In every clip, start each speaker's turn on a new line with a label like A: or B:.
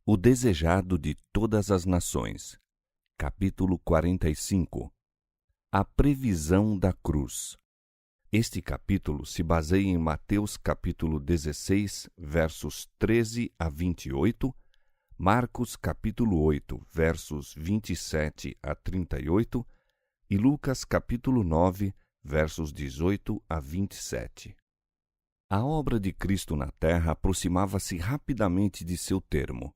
A: O desejado de todas as nações. Capítulo 45. A previsão da cruz. Este capítulo se baseia em Mateus capítulo 16, versos 13 a 28, Marcos capítulo 8, versos 27 a 38 e Lucas capítulo 9, versos 18 a 27. A obra de Cristo na terra aproximava-se rapidamente de seu termo.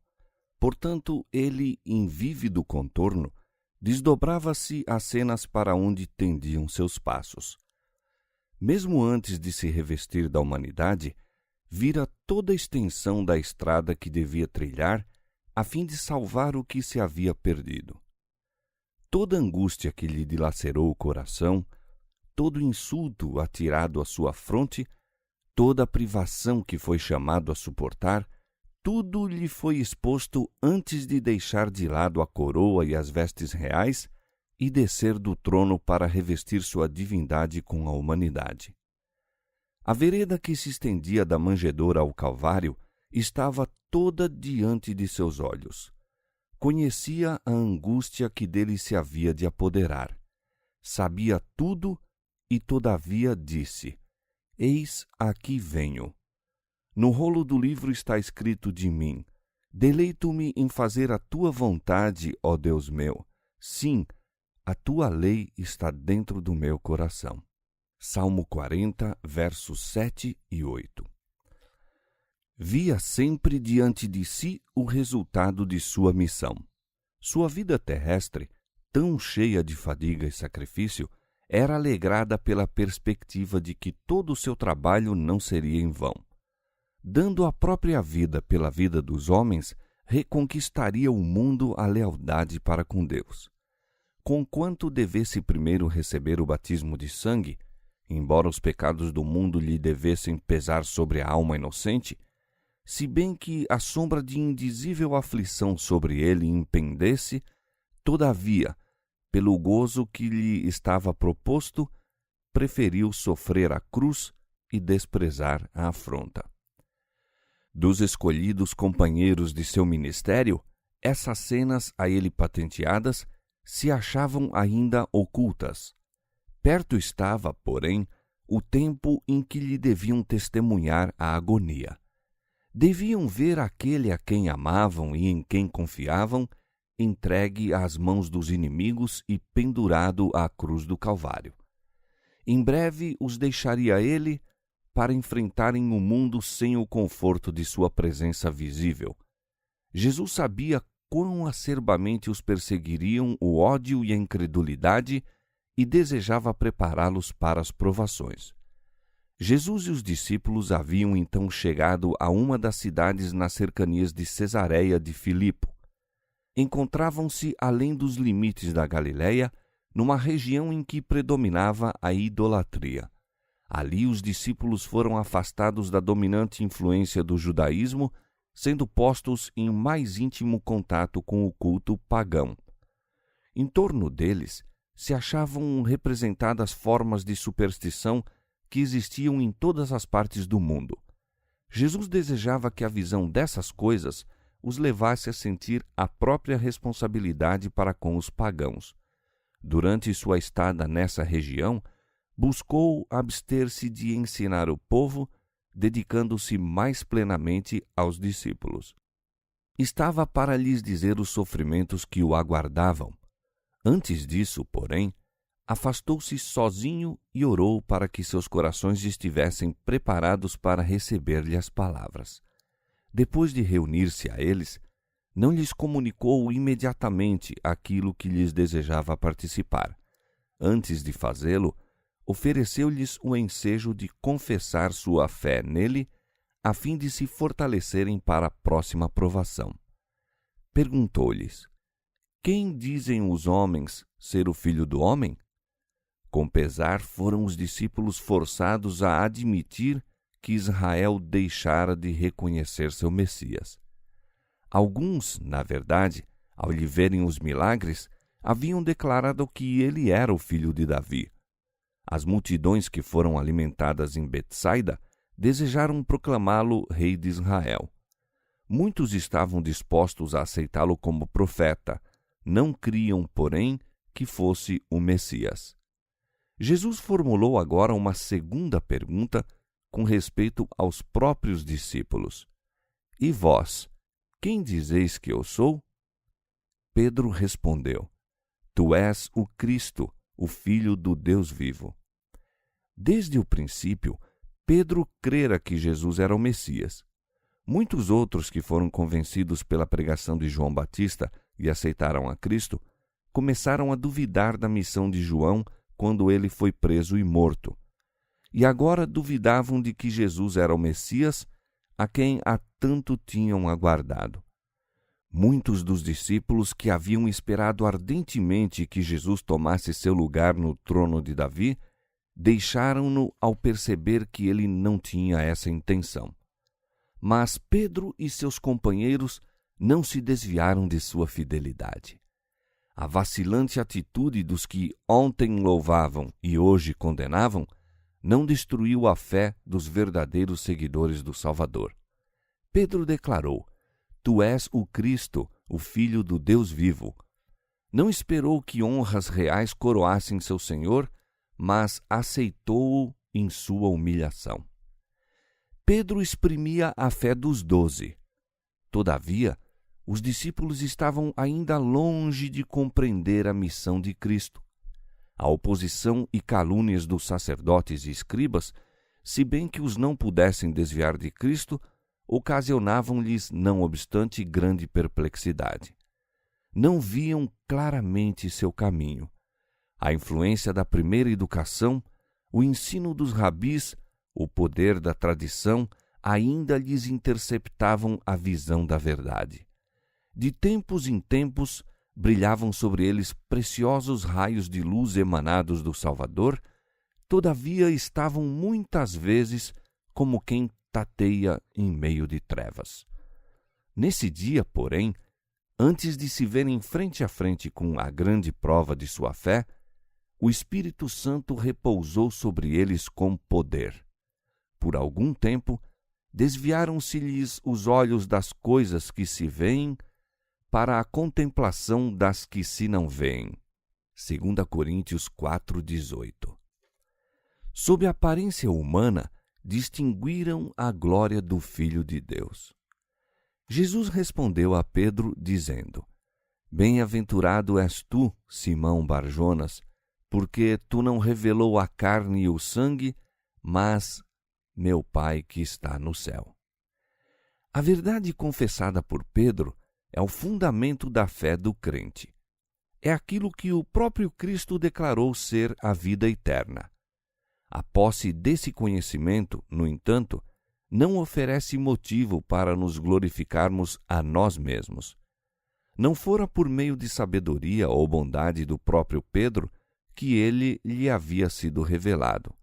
A: Portanto, ele, em vívido contorno, desdobrava-se as cenas para onde tendiam seus passos. Mesmo antes de se revestir da humanidade, vira toda a extensão da estrada que devia trilhar a fim de salvar o que se havia perdido. Toda a angústia que lhe dilacerou o coração, todo o insulto atirado à sua fronte, toda a privação que foi chamado a suportar, tudo lhe foi exposto antes de deixar de lado a coroa e as vestes reais e descer do trono para revestir sua divindade com a humanidade. A vereda que se estendia da manjedoura ao Calvário estava toda diante de seus olhos. Conhecia a angústia que dele se havia de apoderar. Sabia tudo e, todavia, disse: Eis aqui venho. No rolo do livro está escrito de mim: Deleito-me em fazer a tua vontade, ó Deus meu. Sim, a tua lei está dentro do meu coração. Salmo 40, versos 7 e 8. Via sempre diante de si o resultado de sua missão. Sua vida terrestre, tão cheia de fadiga e sacrifício, era alegrada pela perspectiva de que todo o seu trabalho não seria em vão. Dando a própria vida pela vida dos homens, reconquistaria o mundo a lealdade para com Deus. Conquanto devesse primeiro receber o batismo de sangue, embora os pecados do mundo lhe devessem pesar sobre a alma inocente, se bem que a sombra de indizível aflição sobre ele impendesse, todavia, pelo gozo que lhe estava proposto, preferiu sofrer a cruz e desprezar a afronta. Dos escolhidos companheiros de seu ministério, essas cenas a ele patenteadas se achavam ainda ocultas. Perto estava, porém, o tempo em que lhe deviam testemunhar a agonia. Deviam ver aquele a quem amavam e em quem confiavam entregue às mãos dos inimigos e pendurado à cruz do Calvário. Em breve os deixaria ele para enfrentarem o mundo sem o conforto de sua presença visível. Jesus sabia quão acerbamente os perseguiriam o ódio e a incredulidade e desejava prepará-los para as provações. Jesus e os discípulos haviam então chegado a uma das cidades nas cercanias de Cesareia de Filipo. Encontravam-se além dos limites da Galiléia, numa região em que predominava a idolatria. Ali os discípulos foram afastados da dominante influência do judaísmo, sendo postos em mais íntimo contato com o culto pagão. Em torno deles se achavam representadas formas de superstição que existiam em todas as partes do mundo. Jesus desejava que a visão dessas coisas os levasse a sentir a própria responsabilidade para com os pagãos. Durante sua estada nessa região, buscou abster-se de ensinar o povo, dedicando-se mais plenamente aos discípulos. Estava para lhes dizer os sofrimentos que o aguardavam. Antes disso, porém, afastou-se sozinho e orou para que seus corações estivessem preparados para receber-lhe as palavras. Depois de reunir-se a eles, não lhes comunicou imediatamente aquilo que lhes desejava participar. Antes de fazê-lo, ofereceu-lhes o ensejo de confessar sua fé nele, a fim de se fortalecerem para a próxima provação. Perguntou-lhes: Quem dizem os homens ser o Filho do Homem? Com pesar foram os discípulos forçados a admitir que Israel deixara de reconhecer seu Messias. Alguns, na verdade, ao lhe verem os milagres, haviam declarado que ele era o filho de Davi. As multidões que foram alimentadas em Betsaida desejaram proclamá-lo rei de Israel. Muitos estavam dispostos a aceitá-lo como profeta, não criam, porém, que fosse o Messias. Jesus formulou agora uma segunda pergunta com respeito aos próprios discípulos. E vós, quem dizeis que eu sou? Pedro respondeu: Tu és o Cristo, o Filho do Deus vivo. Desde o princípio, Pedro crera que Jesus era o Messias. Muitos outros que foram convencidos pela pregação de João Batista e aceitaram a Cristo, começaram a duvidar da missão de João quando ele foi preso e morto. E agora duvidavam de que Jesus era o Messias, a quem há tanto tinham aguardado. Muitos dos discípulos que haviam esperado ardentemente que Jesus tomasse seu lugar no trono de Davi, deixaram-no ao perceber que ele não tinha essa intenção. Mas Pedro e seus companheiros não se desviaram de sua fidelidade. A vacilante atitude dos que ontem louvavam e hoje condenavam não destruiu a fé dos verdadeiros seguidores do Salvador. Pedro declarou: Tu és o Cristo, o Filho do Deus vivo. Não esperou que honras reais coroassem seu Senhor, mas aceitou-o em sua humilhação. Pedro exprimia a fé dos 12. Todavia, os discípulos estavam ainda longe de compreender a missão de Cristo. A oposição e calúnias dos sacerdotes e escribas, se bem que os não pudessem desviar de Cristo, ocasionavam-lhes, não obstante, grande perplexidade. Não viam claramente seu caminho. A influência da primeira educação, o ensino dos rabis, o poder da tradição, ainda lhes interceptavam a visão da verdade. De tempos em tempos, brilhavam sobre eles preciosos raios de luz emanados do Salvador, todavia estavam muitas vezes como quem tateia em meio de trevas. Nesse dia, porém, antes de se verem frente a frente com a grande prova de sua fé, o Espírito Santo repousou sobre eles com poder. Por algum tempo, desviaram-se-lhes os olhos das coisas que se veem para a contemplação das que se não veem. 2 Coríntios 4:18. Sob a aparência humana, distinguiram a glória do Filho de Deus. Jesus respondeu a Pedro, dizendo: Bem-aventurado és tu, Simão Barjonas, porque tu não revelou a carne e o sangue, mas meu Pai que está no céu. A verdade confessada por Pedro é o fundamento da fé do crente. É aquilo que o próprio Cristo declarou ser a vida eterna. A posse desse conhecimento, no entanto, não oferece motivo para nos glorificarmos a nós mesmos. Não fora por meio de sabedoria ou bondade do próprio Pedro que ele lhe havia sido revelado.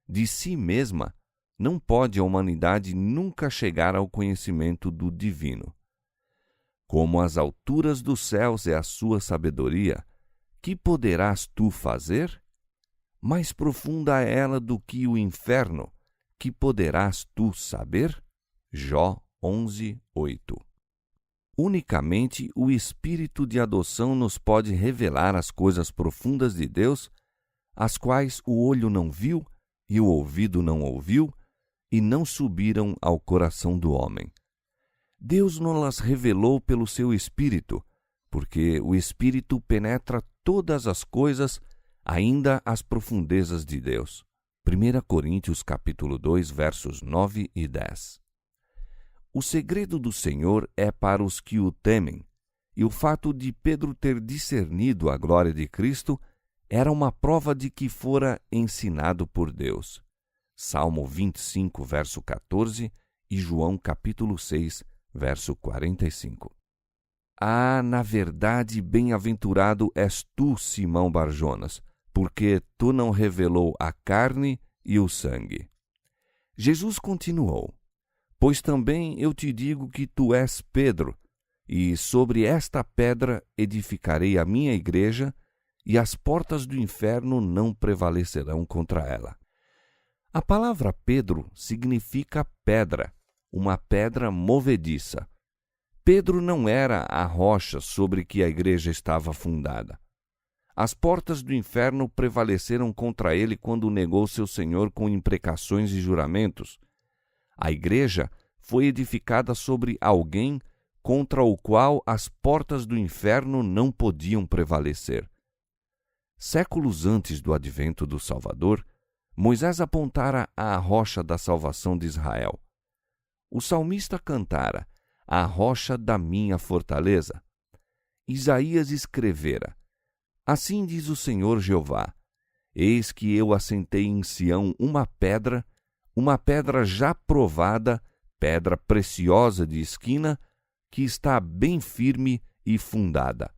A: De si mesma, não pode a humanidade nunca chegar ao conhecimento do divino. Como as alturas dos céus é a sua sabedoria, que poderás tu fazer? Mais profunda é ela do que o inferno, que poderás tu saber? Jó 11:8. Unicamente o Espírito de adoção nos pode revelar as coisas profundas de Deus, as quais o olho não viu e o ouvido não ouviu e não subiram ao coração do homem. Deus nos revelou pelo seu Espírito, porque o Espírito penetra todas as coisas, ainda as profundezas de Deus. 1 Coríntios capítulo 2, versos 9 e 10. O segredo do Senhor é para os que o temem, e o fato de Pedro ter discernido a glória de Cristo era uma prova de que fora ensinado por Deus. Salmo 25, verso 14 e João capítulo 6, verso 45. Na verdade, bem-aventurado és tu, Simão Barjonas, porque tu não revelou a carne e o sangue. Jesus continuou: Pois também eu te digo que tu és Pedro, e sobre esta pedra edificarei a minha igreja, e as portas do inferno não prevalecerão contra ela. A palavra Pedro significa pedra, uma pedra movediça, Pedro não era a rocha sobre que a igreja estava fundada. As portas do inferno prevaleceram contra ele quando negou seu Senhor com imprecações e juramentos. A igreja foi edificada sobre alguém contra o qual as portas do inferno não podiam prevalecer. Séculos antes do advento do Salvador, Moisés apontara à rocha da salvação de Israel. O salmista cantara: "A rocha da minha fortaleza." Isaías escrevera: "Assim diz o Senhor Jeová: Eis que eu assentei em Sião uma pedra já provada, pedra preciosa de esquina, que está bem firme e fundada."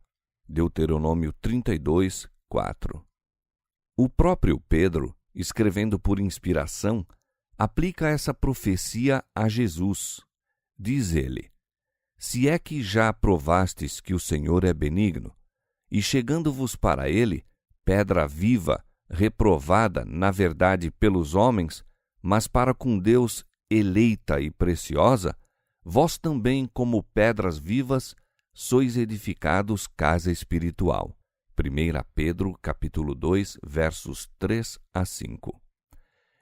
A: Deuteronômio 32, 4. O próprio Pedro, escrevendo por inspiração, aplica essa profecia a Jesus. Diz ele: "Se é que já provastes que o Senhor é benigno, e chegando-vos para ele, pedra viva, reprovada, na verdade, pelos homens, mas para com Deus eleita e preciosa, vós também, como pedras vivas, sois edificados casa espiritual." 1 Pedro, capítulo 2, versos 3 a 5.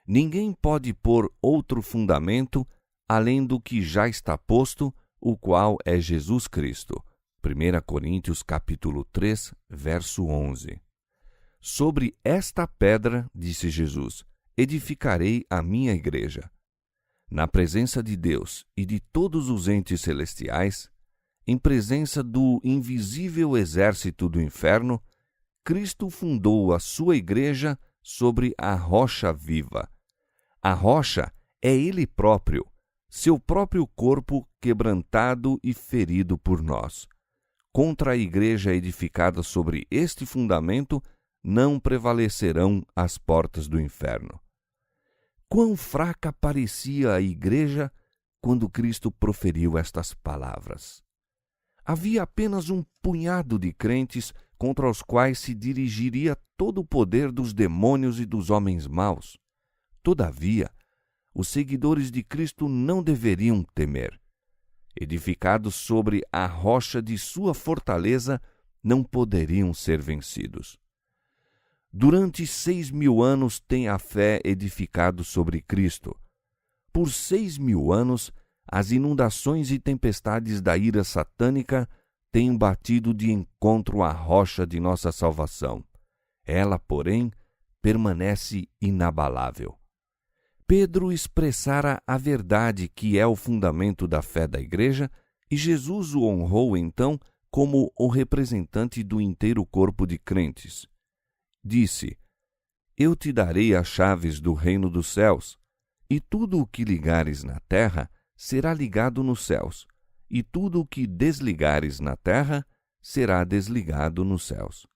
A: Ninguém pode pôr outro fundamento além do que já está posto, o qual é Jesus Cristo. 1 Coríntios, capítulo 3, verso 11. Sobre esta pedra, disse Jesus, edificarei a minha igreja. Na presença de Deus e de todos os entes celestiais, em presença do invisível exército do inferno, Cristo fundou a sua igreja sobre a rocha viva. A rocha é Ele próprio, seu próprio corpo quebrantado e ferido por nós. Contra a igreja edificada sobre este fundamento não prevalecerão as portas do inferno. Quão fraca parecia a igreja quando Cristo proferiu estas palavras. Havia apenas um punhado de crentes contra os quais se dirigiria todo o poder dos demônios e dos homens maus. Todavia, os seguidores de Cristo não deveriam temer. Edificados sobre a rocha de sua fortaleza, não poderiam ser vencidos. Durante 6.000 anos tem a fé edificado sobre Cristo. Por 6.000 anos, as inundações e tempestades da ira satânica têm batido de encontro à rocha de nossa salvação. Ela, porém, permanece inabalável. Pedro expressara a verdade que é o fundamento da fé da igreja e Jesus o honrou então como o representante do inteiro corpo de crentes. Disse: "Eu te darei as chaves do reino dos céus, e tudo o que ligares na terra será ligado nos céus, e tudo o que desligares na terra será desligado nos céus."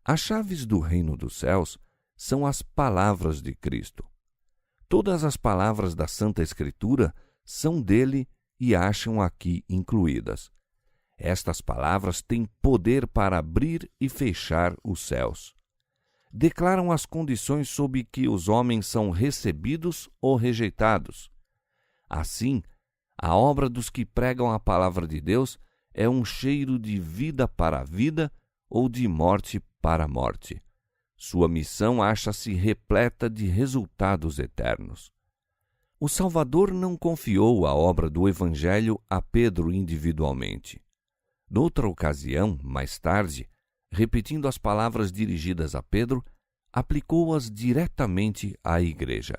A: As chaves do reino dos céus são as palavras de Cristo. Todas as palavras da Santa Escritura são dele e acham aqui incluídas. Estas palavras têm poder para abrir e fechar os céus. Declaram as condições sob que os homens são recebidos ou rejeitados. Assim, a obra dos que pregam a palavra de Deus é um cheiro de vida para a vida ou de morte para a morte. Sua missão acha-se repleta de resultados eternos. O Salvador não confiou a obra do Evangelho a Pedro individualmente. Noutra ocasião, mais tarde, repetindo as palavras dirigidas a Pedro, aplicou-as diretamente à igreja.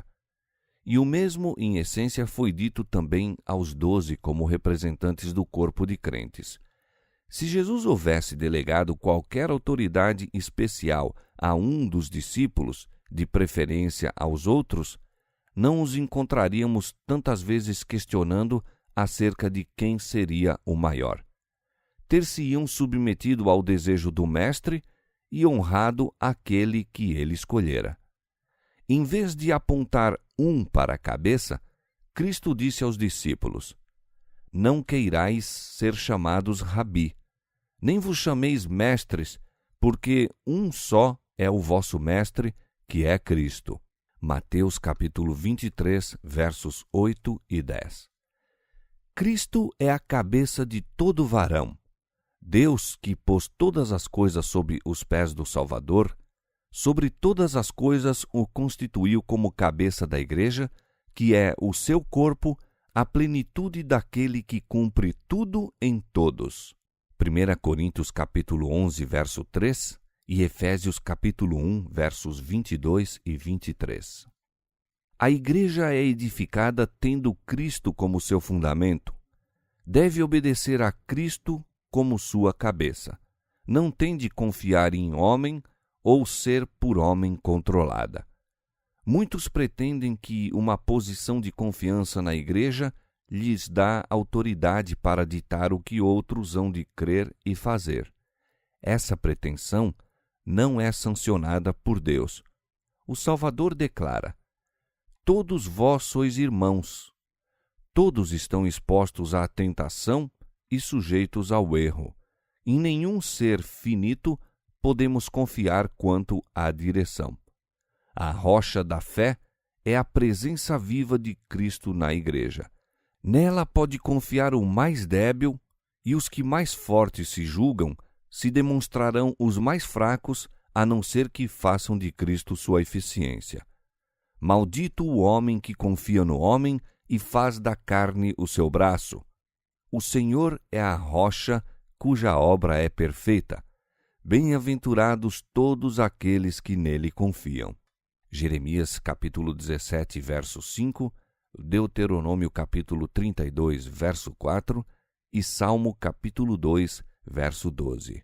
A: E o mesmo, em essência, foi dito também aos 12 como representantes do corpo de crentes. Se Jesus houvesse delegado qualquer autoridade especial a um dos discípulos, de preferência aos outros, não os encontraríamos tantas vezes questionando acerca de quem seria o maior. Ter-se-iam submetido ao desejo do Mestre e honrado aquele que ele escolhera. Em vez de apontar um para a cabeça, Cristo disse aos discípulos: "Não queirais ser chamados Rabi, nem vos chameis mestres, porque um só é o vosso mestre, que é Cristo." Mateus capítulo 23, versos 8 e 10. Cristo é a cabeça de todo varão. Deus, que pôs todas as coisas sob os pés do Salvador, sobre todas as coisas o constituiu como cabeça da igreja, que é o seu corpo, a plenitude daquele que cumpre tudo em todos. 1 Coríntios capítulo 11, verso 3 e Efésios capítulo 1, versos 22 e 23. A igreja é edificada tendo Cristo como seu fundamento. Deve obedecer a Cristo como sua cabeça. Não tem de confiar em homem ou ser por homem controlada. Muitos pretendem que uma posição de confiança na igreja lhes dá autoridade para ditar o que outros hão de crer e fazer. Essa pretensão não é sancionada por Deus. O Salvador declara: todos vós sois irmãos. Todos estão expostos à tentação e sujeitos ao erro. Em nenhum ser finito podemos confiar quanto à direção. A rocha da fé é a presença viva de Cristo na igreja. Nela pode confiar o mais débil, e os que mais fortes se julgam se demonstrarão os mais fracos, a não ser que façam de Cristo sua eficiência. Maldito o homem que confia no homem e faz da carne o seu braço. O Senhor é a rocha cuja obra é perfeita. Bem-aventurados todos aqueles que nele confiam. Jeremias capítulo 17, verso 5, Deuteronômio capítulo 32, verso 4 e Salmo capítulo 2, verso 12.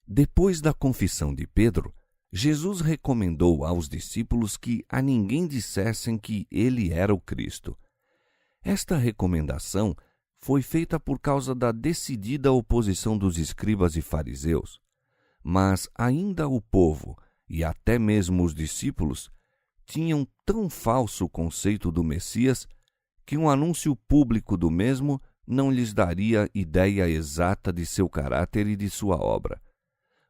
A: Depois da confissão de Pedro, Jesus recomendou aos discípulos que a ninguém dissessem que ele era o Cristo. Esta recomendação foi feita por causa da decidida oposição dos escribas e fariseus. Mas ainda o povo, e até mesmo os discípulos, tinham tão falso conceito do Messias que um anúncio público do mesmo não lhes daria ideia exata de seu caráter e de sua obra.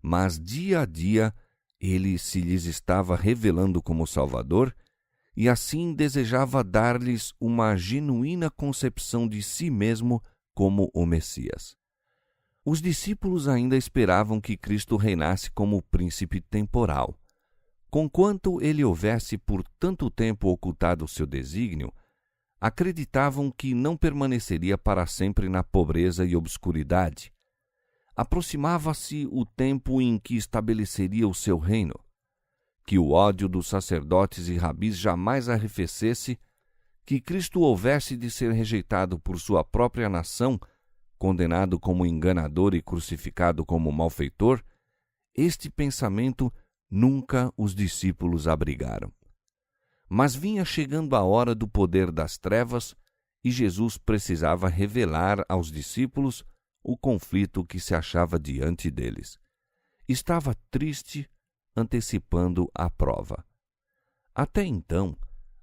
A: Mas dia a dia ele se lhes estava revelando como Salvador e assim desejava dar-lhes uma genuína concepção de si mesmo como o Messias. Os discípulos ainda esperavam que Cristo reinasse como príncipe temporal. Conquanto ele houvesse por tanto tempo ocultado seu desígnio, acreditavam que não permaneceria para sempre na pobreza e obscuridade. Aproximava-se o tempo em que estabeleceria o seu reino. Que o ódio dos sacerdotes e rabis jamais arrefecesse, que Cristo houvesse de ser rejeitado por sua própria nação, condenado como enganador e crucificado como malfeitor, este pensamento nunca os discípulos abrigaram. Mas vinha chegando a hora do poder das trevas e Jesus precisava revelar aos discípulos o conflito que se achava diante deles. Estava triste, antecipando a prova. Até então,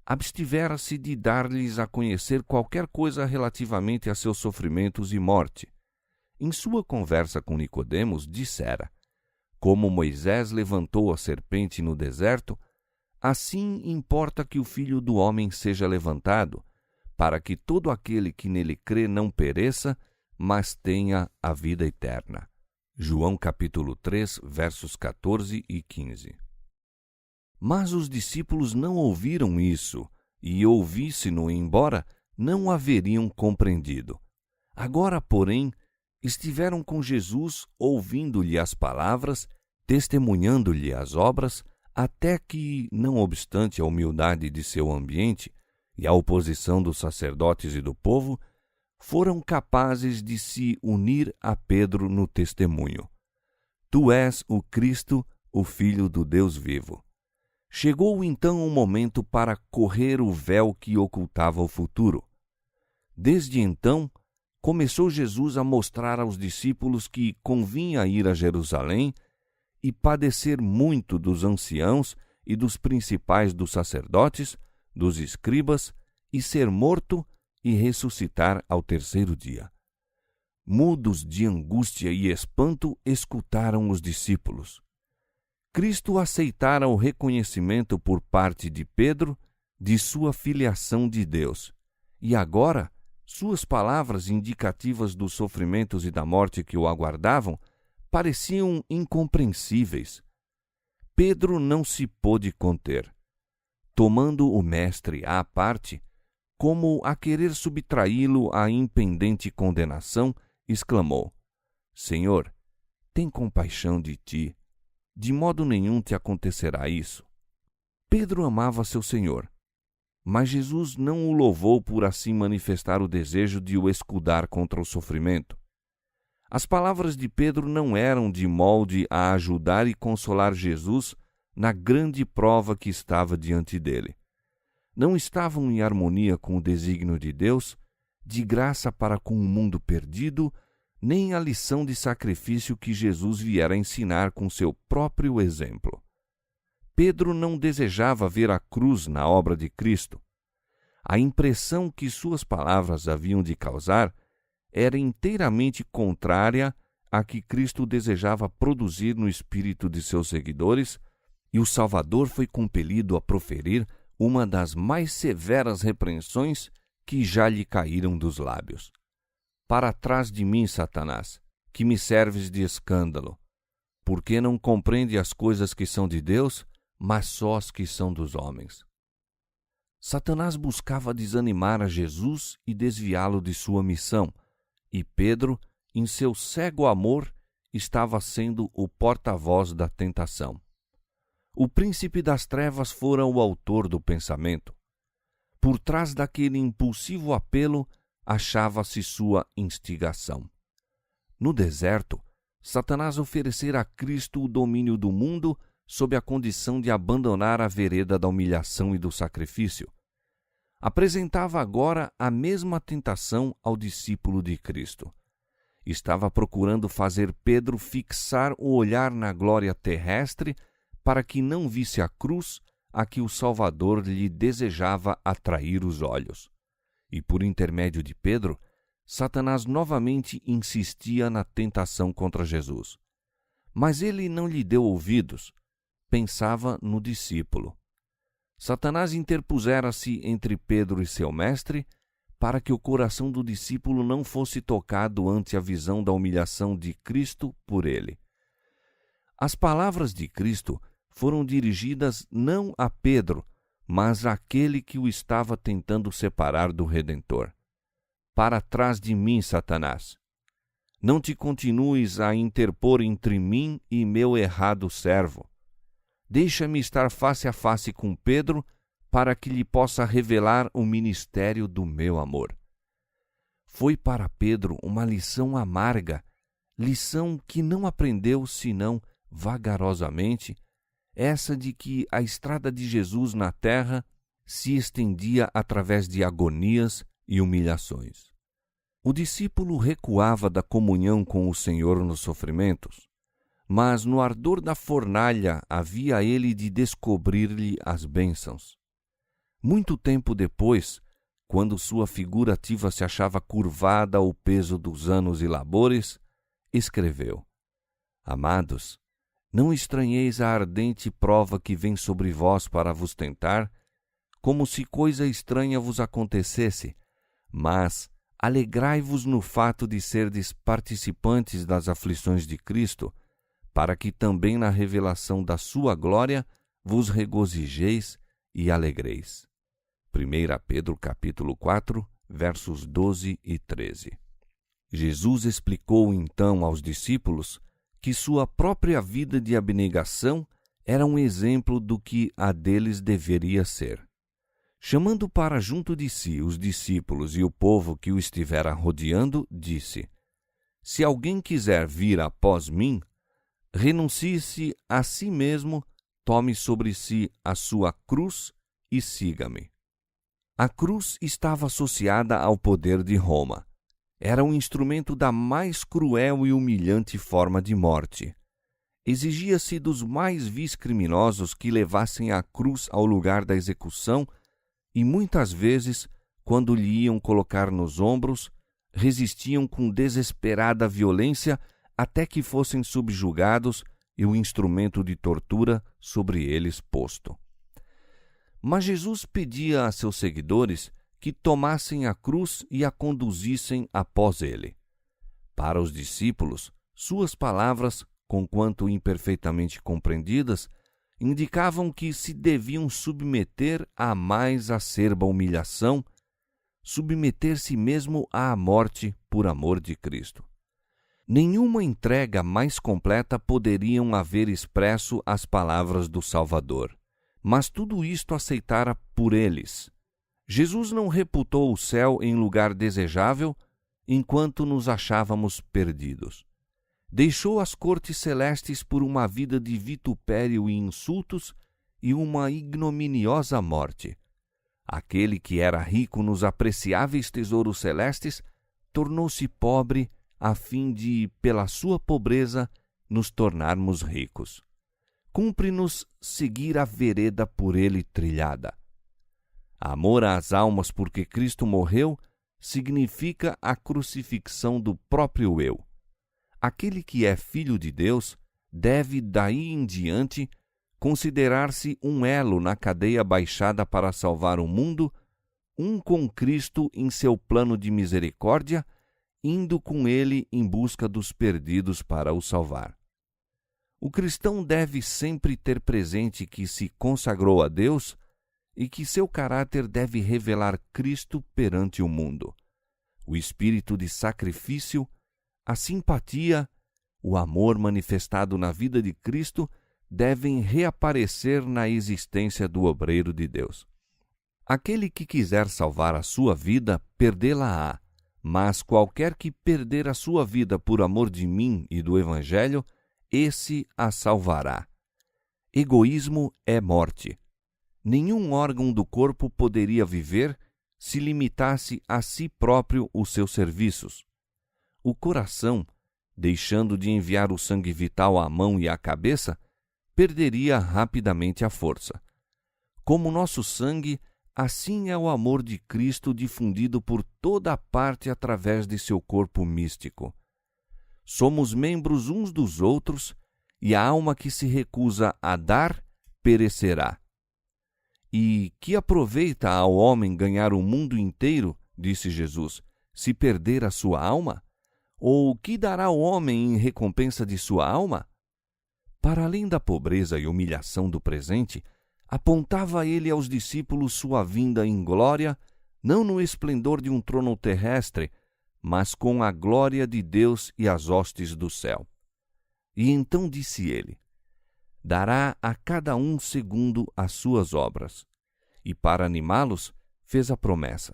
A: abstivera-se de dar-lhes a conhecer qualquer coisa relativamente a seus sofrimentos e morte. Em sua conversa com Nicodemos, dissera: como Moisés levantou a serpente no deserto, assim importa que o Filho do Homem seja levantado, para que todo aquele que nele crê não pereça, mas tenha a vida eterna. João capítulo 3, versos 14 e 15. Mas os discípulos não ouviram isso, e ouvisse-no embora, não o haveriam compreendido. Agora, porém, estiveram com Jesus, ouvindo-lhe as palavras, testemunhando-lhe as obras, até que, não obstante a humildade de seu ambiente e a oposição dos sacerdotes e do povo, foram capazes de se unir a Pedro no testemunho. Tu és o Cristo, o Filho do Deus vivo. Chegou então o momento para correr o véu que ocultava o futuro. Desde então, começou Jesus a mostrar aos discípulos que convinha ir a Jerusalém e padecer muito dos anciãos e dos principais dos sacerdotes, dos escribas, e ser morto e ressuscitar ao terceiro dia. Mudos de angústia e espanto, escutaram os discípulos. Cristo aceitara o reconhecimento por parte de Pedro de sua filiação de Deus, e agora Suas palavras indicativas dos sofrimentos e da morte que o aguardavam pareciam incompreensíveis. Pedro não se pôde conter. Tomando o mestre à parte, como a querer subtraí-lo à impendente condenação, exclamou: Senhor, tem compaixão de ti. De modo nenhum te acontecerá isso. Pedro amava seu Senhor, mas Jesus não o louvou por assim manifestar o desejo de o escudar contra o sofrimento. As palavras de Pedro não eram de molde a ajudar e consolar Jesus na grande prova que estava diante dele. Não estavam em harmonia com o desígnio de Deus, de graça para com o mundo perdido, nem a lição de sacrifício que Jesus viera ensinar com seu próprio exemplo. Pedro não desejava ver a cruz na obra de Cristo. A impressão que suas palavras haviam de causar era inteiramente contrária à que Cristo desejava produzir no espírito de seus seguidores, e o Salvador foi compelido a proferir uma das mais severas repreensões que já lhe caíram dos lábios. Para trás de mim, Satanás, que me serves de escândalo, porque não compreende as coisas que são de Deus, mas só as que são dos homens. Satanás buscava desanimar a Jesus e desviá-lo de sua missão, e Pedro, em seu cego amor, estava sendo o porta-voz da tentação. O príncipe das trevas fora o autor do pensamento. Por trás daquele impulsivo apelo, achava-se sua instigação. No deserto, Satanás oferecera a Cristo o domínio do mundo sob a condição de abandonar a vereda da humilhação e do sacrifício. Apresentava agora a mesma tentação ao discípulo de Cristo. Estava procurando fazer Pedro fixar o olhar na glória terrestre para que não visse a cruz a que o Salvador lhe desejava atrair os olhos. E por intermédio de Pedro, Satanás novamente insistia na tentação contra Jesus. Mas ele não lhe deu ouvidos. Pensava no discípulo. Satanás interpusera-se entre Pedro e seu mestre para que o coração do discípulo não fosse tocado ante a visão da humilhação de Cristo por ele. As palavras de Cristo foram dirigidas não a Pedro, mas àquele que o estava tentando separar do Redentor. Para trás de mim, Satanás. Não te continues a interpor entre mim e meu errado servo. Deixa-me estar face a face com Pedro, para que lhe possa revelar o ministério do meu amor. Foi para Pedro uma lição amarga, lição que não aprendeu senão vagarosamente, essa de que a estrada de Jesus na terra se estendia através de agonias e humilhações. O discípulo recuava da comunhão com o Senhor nos sofrimentos, mas no ardor da fornalha havia ele de descobrir-lhe as bênçãos. Muito tempo depois, quando sua figura ativa se achava curvada ao peso dos anos e labores, escreveu: Amados, não estranheis a ardente prova que vem sobre vós para vos tentar, como se coisa estranha vos acontecesse, mas alegrai-vos no fato de serdes participantes das aflições de Cristo, para que também na revelação da sua glória vos regozijeis e alegreis. 1 Pedro capítulo 4, versos 12 e 13. Jesus explicou então aos discípulos que sua própria vida de abnegação era um exemplo do que a deles deveria ser. Chamando para junto de si os discípulos e o povo que o estivera rodeando, disse: Se alguém quiser vir após mim, renuncie-se a si mesmo, tome sobre si a sua cruz e siga-me. A cruz estava associada ao poder de Roma. Era um instrumento da mais cruel e humilhante forma de morte. Exigia-se dos mais vis criminosos que levassem a cruz ao lugar da execução e muitas vezes, quando lhe iam colocar nos ombros, resistiam com desesperada violência até que fossem subjugados e o instrumento de tortura sobre eles posto. Mas Jesus pedia a seus seguidores que tomassem a cruz e a conduzissem após ele. Para os discípulos, suas palavras, conquanto imperfeitamente compreendidas, indicavam que se deviam submeter à mais acerba humilhação, submeter-se mesmo à morte por amor de Cristo. Nenhuma entrega mais completa poderiam haver expresso as palavras do Salvador, mas tudo isto aceitara por eles. Jesus não reputou o céu em lugar desejável enquanto nos achávamos perdidos. Deixou as cortes celestes por uma vida de vitupério e insultos e uma ignominiosa morte. Aquele que era rico nos apreciáveis tesouros celestes tornou-se pobre a fim de, pela sua pobreza, nos tornarmos ricos. Cumpre-nos seguir a vereda por ele trilhada. Amor às almas porque Cristo morreu significa a crucifixão do próprio eu. Aquele que é filho de Deus deve, daí em diante, considerar-se um elo na cadeia baixada para salvar o mundo, um com Cristo em seu plano de misericórdia, indo com ele em busca dos perdidos para o salvar. O cristão deve sempre ter presente que se consagrou a Deus e que seu caráter deve revelar Cristo perante o mundo. O espírito de sacrifício, a simpatia, o amor manifestado na vida de Cristo devem reaparecer na existência do obreiro de Deus. Aquele que quiser salvar a sua vida, perdê-la-á, mas qualquer que perder a sua vida por amor de mim e do Evangelho, esse a salvará. Egoísmo é morte. Nenhum órgão do corpo poderia viver se limitasse a si próprio os seus serviços. O coração, deixando de enviar o sangue vital à mão e à cabeça, perderia rapidamente a força. Como nosso sangue, assim é o amor de Cristo difundido por toda a parte através de seu corpo místico. Somos membros uns dos outros, e a alma que se recusa a dar, perecerá. E que aproveita ao homem ganhar o mundo inteiro, disse Jesus, se perder a sua alma? Ou que dará o homem em recompensa de sua alma? Para além da pobreza e humilhação do presente, apontava ele aos discípulos sua vinda em glória, não no esplendor de um trono terrestre, mas com a glória de Deus e as hostes do céu. E então disse ele: dará a cada um segundo as suas obras. E para animá-los, fez a promessa: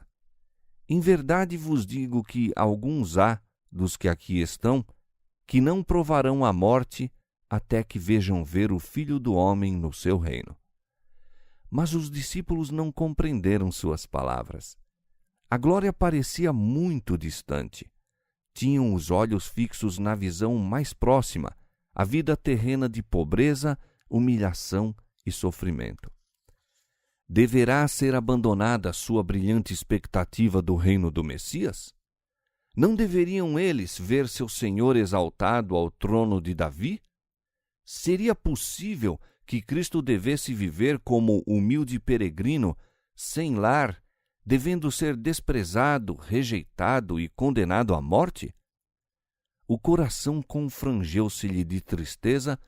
A: em verdade vos digo que alguns há, dos que aqui estão, que não provarão a morte até que vejam ver o Filho do Homem no seu reino. Mas os discípulos não compreenderam suas palavras. A glória parecia muito distante. Tinham os olhos fixos na visão mais próxima, a vida terrena de pobreza, humilhação e sofrimento. Deverá ser abandonada a sua brilhante expectativa do reino do Messias? Não deveriam eles ver seu Senhor exaltado ao trono de Davi? Seria possível que Cristo devesse viver como humilde peregrino, sem lar, devendo ser desprezado, rejeitado e condenado à morte? O coração confrangeu-se-lhe de tristeza,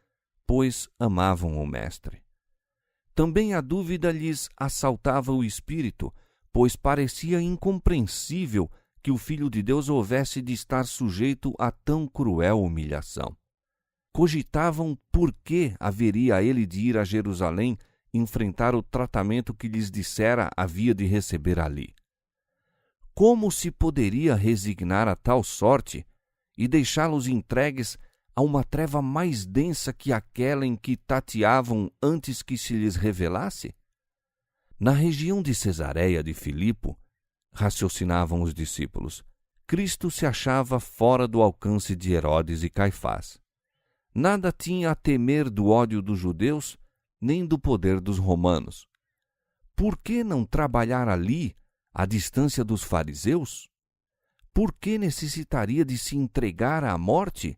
A: pois amavam o Mestre. Também a dúvida lhes assaltava o espírito, pois parecia incompreensível que o Filho de Deus houvesse de estar sujeito a tão cruel humilhação. Cogitavam por que haveria ele de ir a Jerusalém enfrentar o tratamento que lhes dissera havia de receber ali. Como se poderia resignar a tal sorte e deixá-los entregues a uma treva mais densa que aquela em que tateavam antes que se lhes revelasse? Na região de Cesareia de Filipo, raciocinavam os discípulos, Cristo se achava fora do alcance de Herodes e Caifás. Nada tinha a temer do ódio dos judeus, nem do poder dos romanos. Por que não trabalhar ali, à distância dos fariseus? Por que necessitaria de se entregar à morte?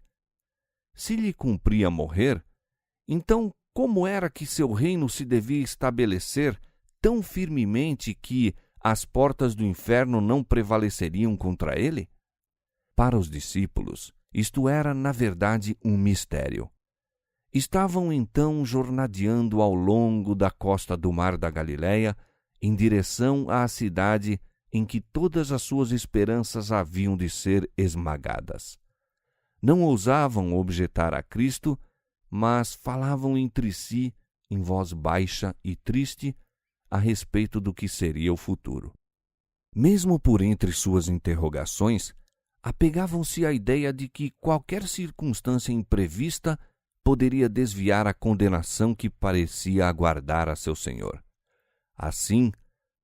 A: Se lhe cumpria morrer, então como era que seu reino se devia estabelecer tão firmemente que, as portas do inferno não prevaleceriam contra ele? Para os discípulos, isto era, na verdade, um mistério. Estavam então jornadeando ao longo da costa do mar da Galileia, em direção à cidade em que todas as suas esperanças haviam de ser esmagadas. Não ousavam objetar a Cristo, mas falavam entre si, em voz baixa e triste, a respeito do que seria o futuro. Mesmo por entre suas interrogações, apegavam-se à ideia de que qualquer circunstância imprevista poderia desviar a condenação que parecia aguardar a seu Senhor. Assim,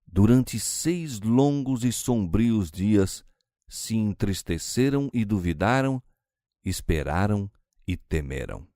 A: durante 6 longos e sombrios dias, se entristeceram e duvidaram, esperaram e temeram.